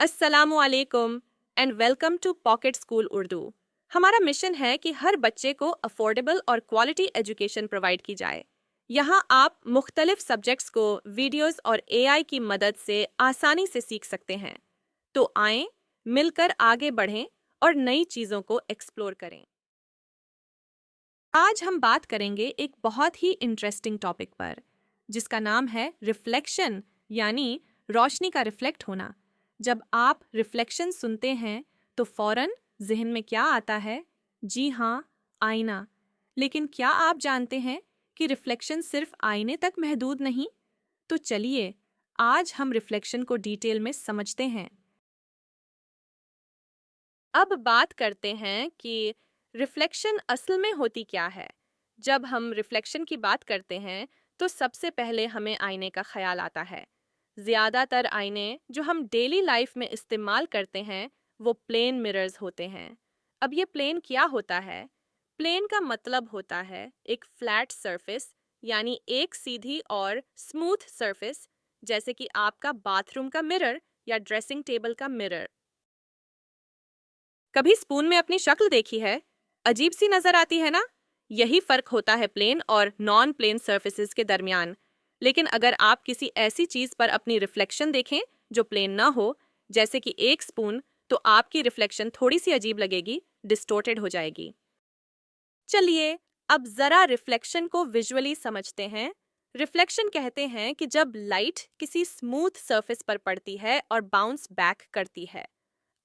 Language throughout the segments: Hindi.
अस्सलामुअलैकुम and welcome to pocket school Urdu. हमारा मिशन है कि हर बच्चे को अफोर्डेबल और क्वालिटी एजुकेशन प्रोवाइड की जाए। यहाँ आप मुख्तलिफ सब्जेक्ट्स को वीडियोस और एआई की मदद से आसानी से सीख सकते हैं। तो आएं, मिलकर आगे बढ़ें और नई चीज़ों को एक्सप्लोर करें। आज हम बात करेंगे एक बहुत ही इंटरेस्टिंग टॉपिक पर, जिसका नाम है रिफ्लेक्शन, यानी रोशनी का रिफ्लेक्ट होना। जब आप रिफ्लेक्शन सुनते हैं तो फौरन जहन में क्या आता है? जी हाँ, आईना। लेकिन क्या आप जानते हैं कि रिफ्लेक्शन सिर्फ आईने तक महदूद नहीं? तो चलिए आज हम रिफ्लेक्शन को डिटेल में समझते हैं। अब बात करते हैं कि रिफ्लेक्शन असल में होती क्या है। जब हम रिफ्लेक्शन की बात करते हैं तो सबसे पहले हमें आईने का ख्याल आता है। ज़्यादातर आईने जो हम डेली लाइफ में इस्तेमाल करते हैं वो प्लेन मिरर्स होते हैं। अब ये प्लेन क्या होता है? प्लेन का मतलब होता है एक फ्लैट सरफेस, यानी एक सीधी और स्मूथ सरफेस, जैसे कि आपका बाथरूम का मिरर या ड्रेसिंग टेबल का मिरर। कभी स्पून में अपनी शक्ल देखी है? अजीब सी नजर आती है ना? यही फर्क होता है प्लेन और नॉन प्लेन सरफेसेस के दरमियान। लेकिन अगर आप किसी ऐसी चीज पर अपनी रिफ्लेक्शन देखें जो प्लेन ना हो, जैसे कि एक स्पून, तो आपकी रिफ्लेक्शन थोड़ी सी अजीब लगेगी, डिस्टोर्टेड हो जाएगी। चलिए अब जरा रिफ्लेक्शन को विजुअली समझते हैं। रिफ्लेक्शन कहते हैं कि जब लाइट किसी स्मूथ सरफेस पर पड़ती है और बाउंस बैक करती है।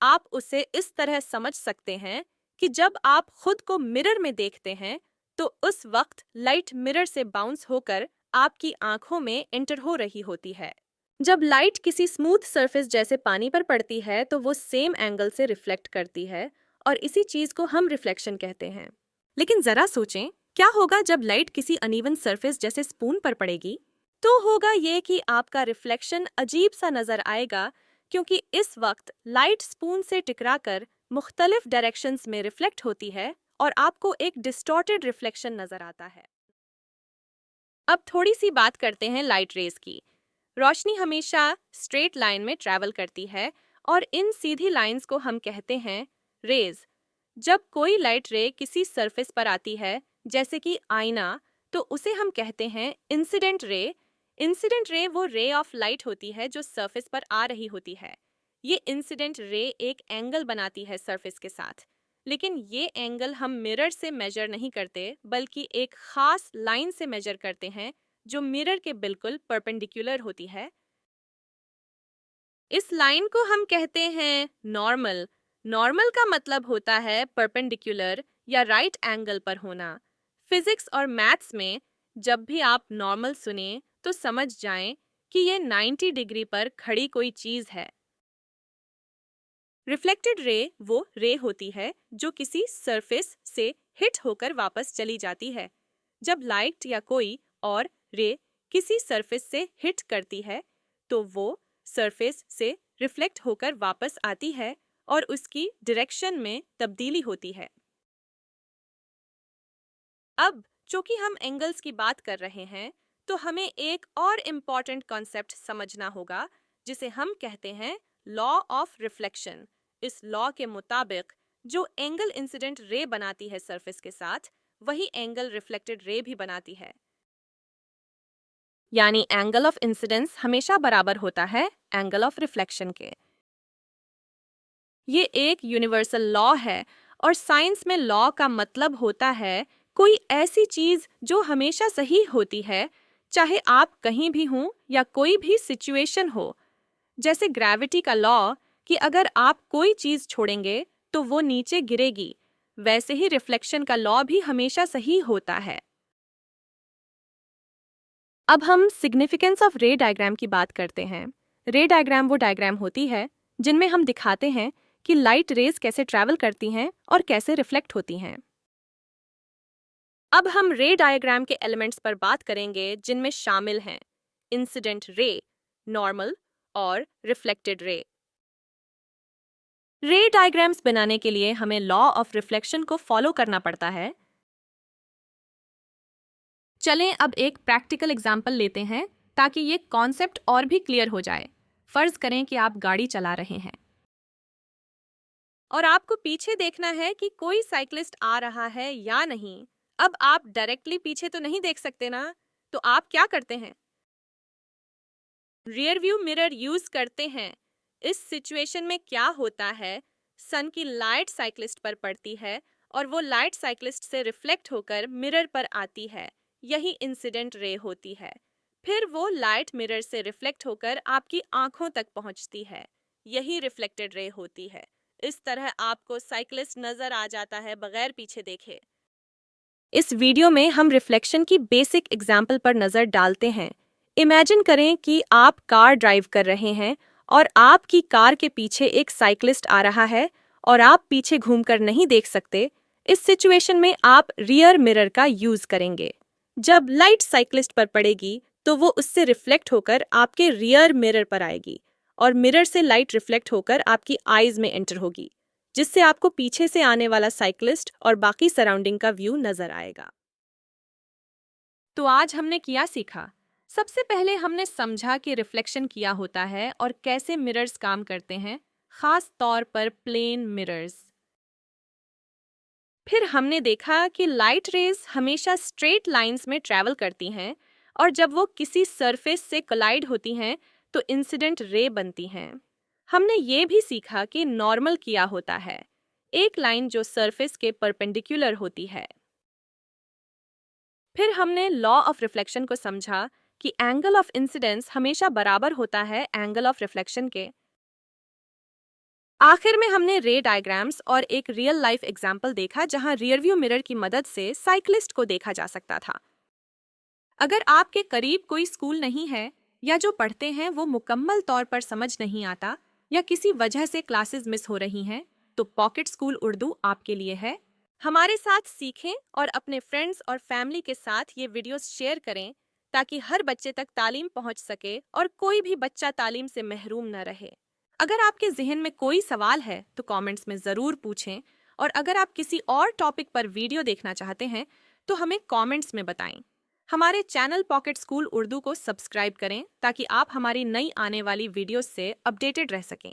आप उसे इस तरह समझ सकते हैं कि जब आप खुद को मिरर में देखते हैं तो उस वक्त लाइट मिरर से बाउंस होकर आपकी आंखों में एंटर हो रही होती है। जब लाइट किसी स्मूथ सरफेस जैसे पानी पर पड़ती है तो वो सेम एंगल से रिफ्लेक्ट करती है और इसी चीज को हम रिफ्लेक्शन कहते हैं। लेकिन जरा सोचें, क्या होगा जब लाइट किसी अनइवन सरफेस जैसे स्पून पर पड़ेगी? तो होगा ये कि आपका रिफ्लेक्शन अजीब सा नजर आएगा, क्योंकि इस वक्त लाइट स्पून से टकराकर मुख्तलिफ डायरेक्शंस में रिफ्लेक्ट होती है और आपको एक डिस्टॉर्टेड रिफ्लेक्शन नजर आता है। अब थोड़ी सी बात करते हैं लाइट रेज की। रोशनी हमेशा स्ट्रेट लाइन में ट्रैवल करती है और इन सीधी लाइंस को हम कहते हैं रेज। जब कोई लाइट रे किसी सरफेस पर आती है, जैसे कि आईना, तो उसे हम कहते हैं इंसिडेंट रे। इंसिडेंट रे वो रे ऑफ लाइट होती है जो सरफेस पर आ रही होती है। ये इंसिडेंट रे एक एंगल बनाती है सरफेस के साथ, लेकिन ये एंगल हम मिरर से मेजर नहीं करते, बल्कि एक खास लाइन से मेजर करते हैं जो मिरर के बिल्कुल परपेंडिकुलर होती है। इस लाइन को हम कहते हैं नॉर्मल। नॉर्मल का मतलब होता है परपेंडिकुलर या राइट एंगल पर होना। फिजिक्स और मैथ्स में जब भी आप नॉर्मल सुने तो समझ जाएं कि ये 90 डिग्री पर खड़ी कोई चीज है। रिफ्लेक्टेड रे वो रे होती है जो किसी सरफेस से हिट होकर वापस चली जाती है। जब लाइट या कोई और रे किसी सरफेस से हिट करती है तो वो सरफेस से रिफ्लेक्ट होकर वापस आती है और उसकी डायरेक्शन में तब्दीली होती है। अब चूंकि हम एंगल्स की बात कर रहे हैं तो हमें एक और इम्पॉर्टेंट कॉन्सेप्ट समझना होगा, जिसे हम कहते हैं लॉ ऑफ रिफ्लेक्शन। इस लॉ के मुताबिक जो एंगल इंसिडेंट रे बनाती है सरफेस के साथ, वही एंगल रिफ्लेक्टेड रे भी बनाती है। यानी एंगल ऑफ इंसिडेंस हमेशा बराबर होता है एंगल ऑफ रिफ्लेक्शन के। ये एक यूनिवर्सल लॉ है और साइंस में लॉ का मतलब होता है कोई ऐसी चीज जो हमेशा सही होती है, चाहे आप कहीं भी हों या कोई भी सिचुएशन हो। जैसे ग्रेविटी का लॉ कि अगर आप कोई चीज छोड़ेंगे तो वो नीचे गिरेगी, वैसे ही रिफ्लेक्शन का लॉ भी हमेशा सही होता है। अब हम सिग्निफिकेंस ऑफ रे डायग्राम की बात करते हैं। रे डायग्राम वो डायग्राम होती है जिनमें हम दिखाते हैं कि लाइट रेज कैसे ट्रैवल करती हैं और कैसे रिफ्लेक्ट होती हैं। अब हम रे डायग्राम के एलिमेंट्स पर बात करेंगे, जिनमें शामिल हैं इंसिडेंट रे, नॉर्मल और रिफ्लेक्टेड रे। रे डायग्राम्स बनाने के लिए हमें लॉ ऑफ रिफ्लेक्शन को फॉलो करना पड़ता है। चलें अब एक प्रैक्टिकल एग्जाम्पल लेते हैं ताकि ये कॉन्सेप्ट और भी क्लियर हो जाए। फर्ज करें कि आप गाड़ी चला रहे हैं। और आपको पीछे देखना है कि कोई साइकिलिस्ट आ रहा है या नहीं। अब आप डायरेक्टली पीछे तो नहीं देख सकते ना, तो आप क्या करते हैं? रियर व्यू मिरर यूज करते हैं। इस सिचुएशन में क्या होता है, सन की लाइट साइकिलिस्ट पर पड़ती है और वो लाइट साइकिलिस्ट से रिफ्लेक्ट होकर मिरर पर आती है। यही इंसिडेंट रे होती है। फिर वो लाइट मिरर से रिफ्लेक्ट होकर आपकी आंखों तक पहुंचती है। यही रिफ्लेक्टेड रे होती है। इस तरह आपको साइकिलिस्ट नजर आ जाता है बगैर पीछे देखे। इस वीडियो में हम रिफ्लेक्शन की बेसिक एग्जाम्पल पर नजर डालते हैं। इमेजिन करें कि आप कार ड्राइव कर रहे हैं और आपकी कार के पीछे एक साइकिलिस्ट आ रहा है और आप पीछे घूमकर नहीं देख सकते। इस सिचुएशन में आप रियर मिरर का यूज करेंगे। जब लाइट साइकिलिस्ट पर पड़ेगी तो वो उससे रिफ्लेक्ट होकर आपके रियर मिरर पर आएगी और मिरर से लाइट रिफ्लेक्ट होकर आपकी आईज में एंटर होगी, जिससे आपको पीछे से आने वाला साइकिलिस्ट और बाकी सराउंडिंग का व्यू नजर आएगा। तो आज हमने क्या सीखा? सबसे पहले हमने समझा कि रिफ्लेक्शन क्या होता है और कैसे मिरर्स काम करते हैं, खास तौर पर प्लेन मिरर्स। फिर हमने देखा कि लाइट रेज हमेशा स्ट्रेट लाइंस में ट्रैवल करती हैं और जब वो किसी सरफेस से कोलाइड होती हैं तो इंसिडेंट रे बनती हैं। हमने ये भी सीखा कि नॉर्मल क्या होता है, एक लाइन जो सरफेस के परपेंडिकुलर होती है। फिर हमने लॉ ऑफ रिफ्लेक्शन को समझा कि एंगल ऑफ इंसिडेंस हमेशा बराबर होता है एंगल ऑफ रिफ्लेक्शन के। आखिर में हमने रे डायग्राम्स और एक रियल लाइफ एग्जाम्पल देखा जहां रियर व्यू मिरर की मदद से साइकिलिस्ट को देखा जा सकता था। अगर आपके करीब कोई स्कूल नहीं है या जो पढ़ते हैं वो मुकम्मल तौर पर समझ नहीं आता या किसी वजह से क्लासेस मिस हो रही हैं, तो पॉकेट स्कूल उर्दू आपके लिए है। हमारे साथ सीखें और अपने फ्रेंड्स और फैमिली के साथ ये वीडियोस शेयर करें ताकि हर बच्चे तक तालीम पहुंच सके और कोई भी बच्चा तालीम से महरूम न रहे। अगर आपके जहन में कोई सवाल है तो कमेंट्स में ज़रूर पूछें, और अगर आप किसी और टॉपिक पर वीडियो देखना चाहते हैं तो हमें कमेंट्स में बताएं। हमारे चैनल पॉकेट स्कूल उर्दू को सब्सक्राइब करें ताकि आप हमारी नई आने वाली वीडियोस से अपडेटेड रह सकें।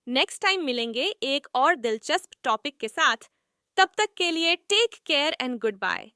नेक्स्ट टाइम मिलेंगे एक और दिलचस्प टॉपिक के साथ। तब तक के लिए take care and good bye.